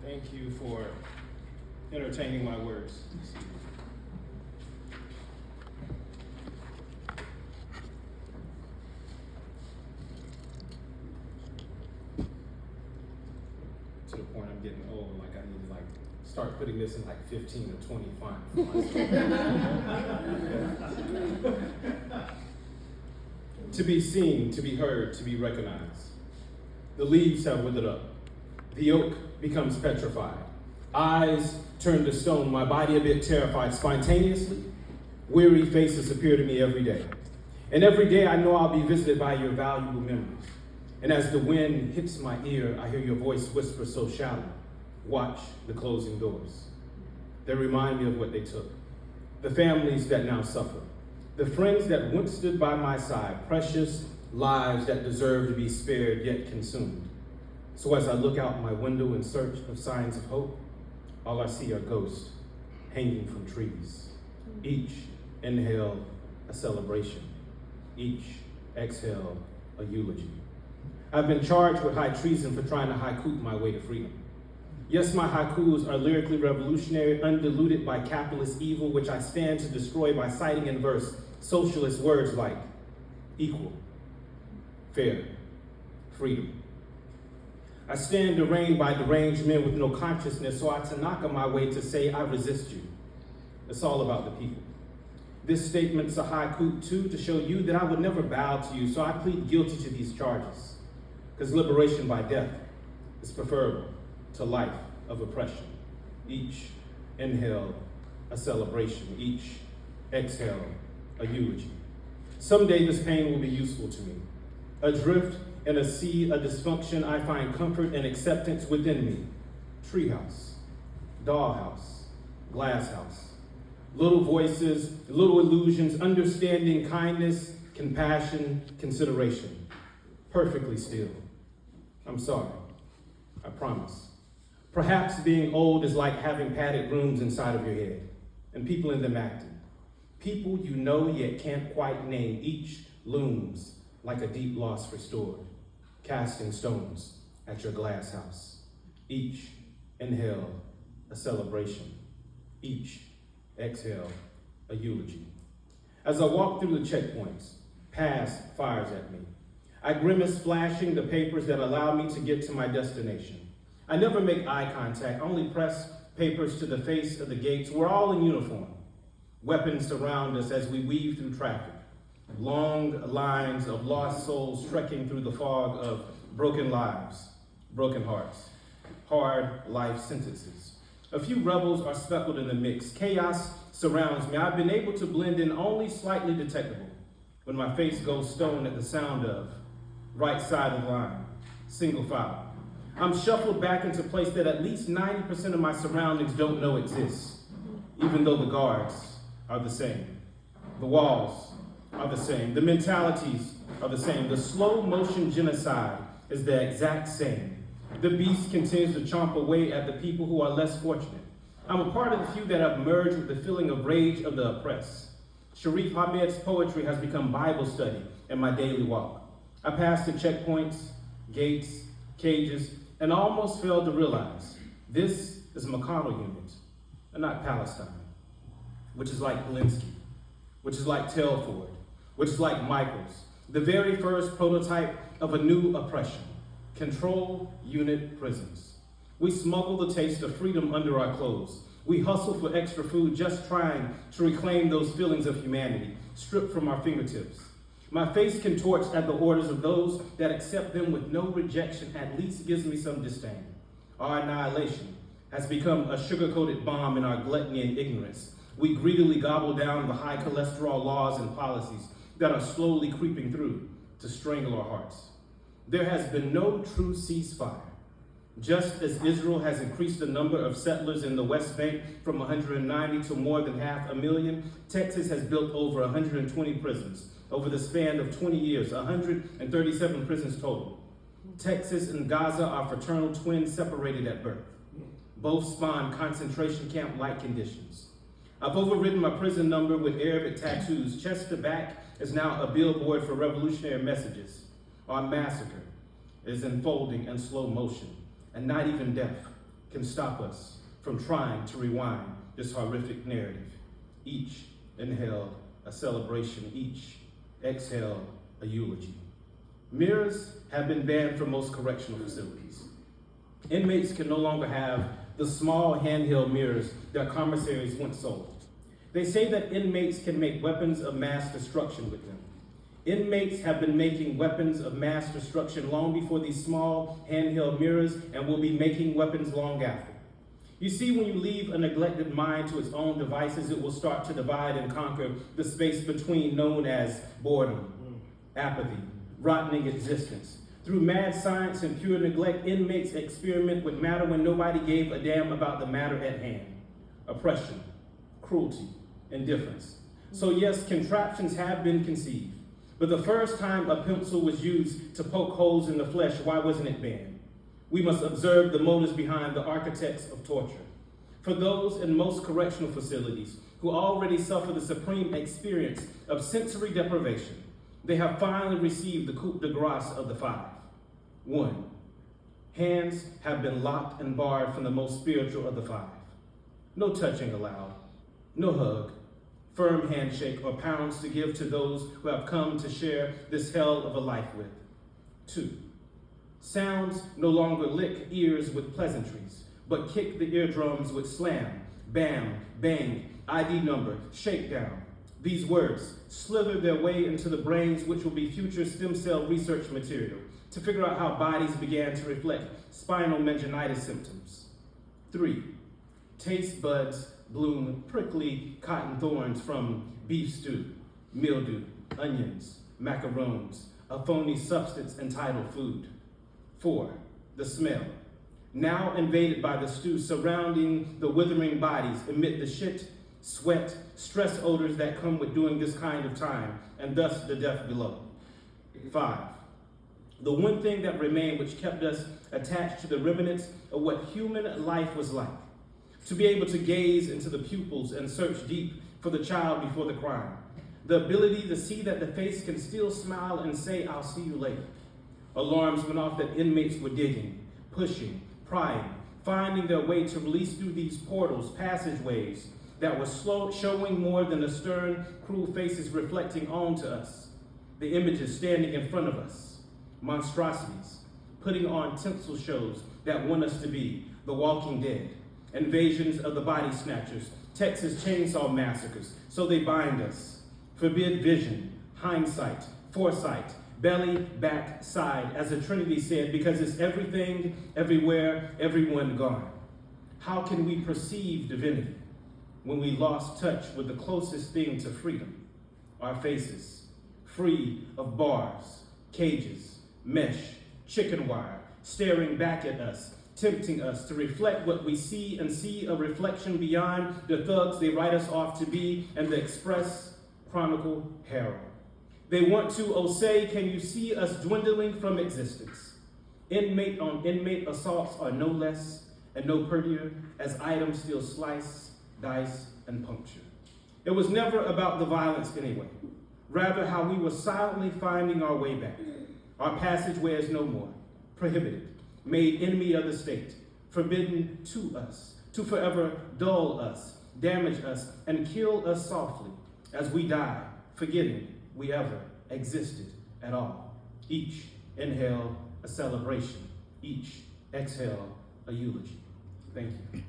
Thank you for entertaining my words. To the point I'm getting old, like I need to start putting this in 15 or 20 font for myself. To be seen, to be heard, to be recognized. The leaves have withered up. The oak becomes petrified. Eyes turn to stone, my body a bit terrified. Spontaneously, weary faces appear to me every day. And every day I know I'll be visited by your valuable memories. And as the wind hits my ear, I hear your voice whisper so shallow, watch the closing doors. They remind me of what they took. The families that now suffer. The friends that once stood by my side, precious lives that deserve to be spared yet consumed. So as I look out my window in search of signs of hope, all I see are ghosts hanging from trees. Each inhale a celebration. Each exhale a eulogy. I've been charged with high treason for trying to haiku my way to freedom. Yes, my haikus are lyrically revolutionary, undiluted by capitalist evil, which I stand to destroy by citing in verse socialist words like equal, fair, freedom. I stand deranged by deranged men with no consciousness, so I tanaka my way to say I resist you. It's all about the people. This statement's a haiku too, to show you that I would never bow to you, so I plead guilty to these charges. Because liberation by death is preferable to life of oppression. Each inhale a celebration, each exhale a eulogy. Someday this pain will be useful to me. Adrift in a sea of dysfunction, I find comfort and acceptance within me. Treehouse, dollhouse, glass house. Little voices, little illusions, understanding, kindness, compassion, consideration. Perfectly still. I'm sorry. I promise. Perhaps being old is like having padded rooms inside of your head, and people in them acting. People you know yet can't quite name. Each looms like a deep loss restored, casting stones at your glass house. Each inhale a celebration. Each exhale a eulogy. As I walk through the checkpoints, past fires at me. I grimace, flashing the papers that allow me to get to my destination. I never make eye contact, only press papers to the face of the gates. We're all in uniform. Weapons surround us as we weave through traffic. Long lines of lost souls trekking through the fog of broken lives, broken hearts, hard life sentences. A few rebels are speckled in the mix. Chaos surrounds me. I've been able to blend in only slightly detectable when my face goes stone at the sound of right side of the line, single file. I'm shuffled back into place that at least 90% of my surroundings don't know exists, even though the guards are the same. The walls are the same. The mentalities are the same. The slow motion genocide is the exact same. The beast continues to chomp away at the people who are less fortunate. I'm a part of the few that have merged with the feeling of rage of the oppressed. Sharif Hamid's poetry has become Bible study in my daily walk. I passed the checkpoints, gates, cages, and almost failed to realize this is McConnell unit, and not Palestine, which is like Polinsky, which is like Telford, which is like Michaels, the very first prototype of a new oppression, control unit prisons. We smuggle the taste of freedom under our clothes. We hustle for extra food, just trying to reclaim those feelings of humanity, stripped from our fingertips. My face contorts at the orders of those that accept them with no rejection, at least gives me some disdain. Our annihilation has become a sugar-coated bomb in our gluttony and ignorance. We greedily gobble down the high cholesterol laws and policies that are slowly creeping through to strangle our hearts. There has been no true ceasefire. Just as Israel has increased the number of settlers in the West Bank from 190 to more than 500,000, Texas has built over 120 prisons. Over the span of 20 years, 137 prisons total. Texas and Gaza are fraternal twins separated at birth. Both spawn concentration camp-like conditions. I've overridden my prison number with Arabic tattoos. Chest to back is now a billboard for revolutionary messages. Our massacre is unfolding in slow motion, and not even death can stop us from trying to rewind this horrific narrative. Each inhaled a celebration, each exhaled a eulogy. Mirrors have been banned from most correctional facilities. Inmates can no longer have the small handheld mirrors that commissaries once sold. They say that inmates can make weapons of mass destruction with them. Inmates have been making weapons of mass destruction long before these small handheld mirrors and will be making weapons long after. You see, when you leave a neglected mind to its own devices, it will start to divide and conquer the space between, known as boredom, apathy, rotting existence. Through mad science and pure neglect, inmates experiment with matter when nobody gave a damn about the matter at hand. Oppression, cruelty, indifference. So yes, contraptions have been conceived. But the first time a pencil was used to poke holes in the flesh, why wasn't it banned? We must observe the motives behind the architects of torture. For those in most correctional facilities who already suffer the supreme experience of sensory deprivation, they have finally received the coup de grace of the five. 1, hands have been locked and barred from the most spiritual of the five. No touching allowed, no hug, firm handshake, or pounds to give to those who have come to share this hell of a life with. 2, sounds no longer lick ears with pleasantries, but kick the eardrums with slam, bam, bang, ID number, shakedown. These words slither their way into the brains, which will be future stem cell research material to figure out how bodies began to reflect spinal meningitis symptoms. 3, taste buds bloom prickly cotton thorns from beef stew, mildew, onions, macarons, a phony substance entitled food. 4, the smell, now invaded by the stew surrounding the withering bodies amid the shit, sweat, stress odors that come with doing this kind of time, and thus the death below. 5, the one thing that remained which kept us attached to the remnants of what human life was like. To be able to gaze into the pupils and search deep for the child before the crime. The ability to see that the face can still smile and say, "I'll see you later." Alarms went off that inmates were digging, pushing, prying, finding their way to release through these portals, passageways that were showing more than the stern, cruel faces reflecting onto us. The images standing in front of us, monstrosities, putting on tinsel shows that want us to be the Walking Dead, invasions of the body snatchers, Texas chainsaw massacres, so they bind us, forbid vision, hindsight, foresight, belly, back, side, as the Trinity said, because it's everything, everywhere, everyone gone. How can we perceive divinity when we lost touch with the closest thing to freedom, our faces, free of bars, cages, mesh, chicken wire, staring back at us, tempting us to reflect what we see and see a reflection beyond the thugs they write us off to be and the Express, Chronicle, Herald. They want to, say, can you see us dwindling from existence? Inmate on inmate assaults are no less and no prettier as items still slice, dice, and puncture. It was never about the violence anyway, rather how we were silently finding our way back. Our passageways no more, prohibited, made enemy of the state, forbidden to us, to forever dull us, damage us, and kill us softly as we die, forgetting we ever existed at all. Each inhale a celebration, each exhale a eulogy. Thank you.